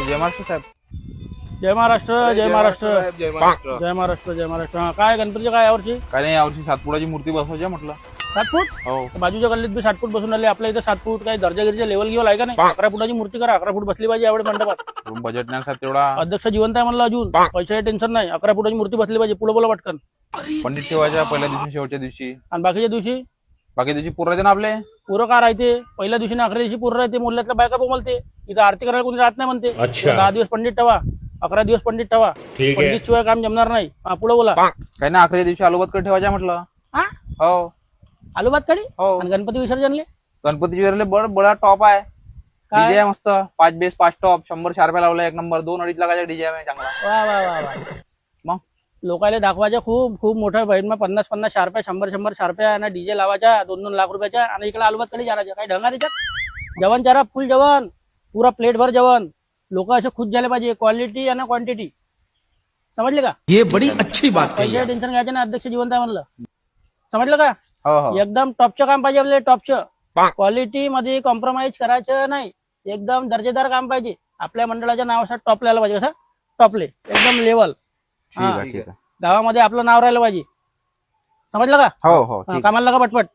जय महाराष्ट्र साहेब. जय महाराष्ट्र. जय महाराष्ट्र. जय महाराष्ट्र. जय महाराष्ट्र. जय महाराष्ट्र. हा, काय गणपतीचे काय यावर्षी काय नाही, यावर्षी सातपुडाची मूर्ती बसवायची आहे म्हटलं. 7 फूट. हो, बाजूच्या गल्लीत बी 7 फूट बसून राहिले. आपल्या इथे 7 फूट काही दर्जागिरीचे लेवल घेऊन आहे का नाही? 11 फुटाची मूर्ती करा. 11 फूट बसली पाहिजे एवढे मंडपात. बजेट नाही साहेब तेवढा. अध्यक्ष जिवंत आहे म्हणलं अजून, पैशाची टेन्शन नाही. 11 फुटाची मूर्ती बसली पाहिजे. पुढे बोला पटकन. पंडित ठेवायच्या पहिल्या दिवशी शेवटच्या दिवशी. आणि बाकीच्या दिवशी बाकी दिवशी पूर्ण राहते ना आपले. पुरं का राहते? पहिल्या दिवशी ना 11 दिवशी पुरं राहते. मुलातल्या बायका बोलते इथं आरती करायला कोणी राहत नाही म्हणते. 10 दिवस पंडित ठेवा, 11 दिवस पंडित ठेवा. पंडित शिवाय काम जमणार नाही. पुढे बोला. काही नाही, 11 दिवशी आलूबतकडे ठेवायच्या म्हटलं. हा, हो आलूबात कडी. हो. आणि गणपती विसर्जनले गणपतीची वेळेला बडा टॉप आहे. काय? डीजे आहे मस्त. 5 बेस 5 टॉप 100 शार्प्या लावला. 1 नंबर. 2-2.5 लाखाचा डीजे आहे चांगला. वा वा वा वा. मग लोकायला दाखवायच्या खूप खूप मोठ्या बहीण 50-50 शार्प्या, 100-100 शार्प्या आणि डीजे लावायच्या 2-2 लाख रुपयाच्या. आणि इकडे आलूबात कडे जायच्या. काही ढंगा त्याच्यात. जेवण चारा फुल जेवण, पुरा प्लेट भर जेवण. लोक असे खुश झाले पाहिजे. क्वालिटी आणि क्वांटिटी. समजले का? ये बड़ी अच्छी बात कही पैसे टेन्शन घ्यायचे ना. अध्यक्ष जिवंत आहे म्हणलं. समजलं का? हो हो. एकदम टॉपचं काम पाहिजे आपल्याला. टॉपचं. क्वालिटी मध्ये कॉम्प्रोमाइज करायचं नाही. एकदम दर्जेदार काम पाहिजे. आपल्या मंडळाच्या नावासाठी टॉप लायला पाहिजे. कसं टॉपले एकदम लेवल. ठीक आहे ठीक आहे. गावामध्ये आपलं नाव राहिलं पाहिजे. समजलं का? हो हो. कामाला लागा पटपट.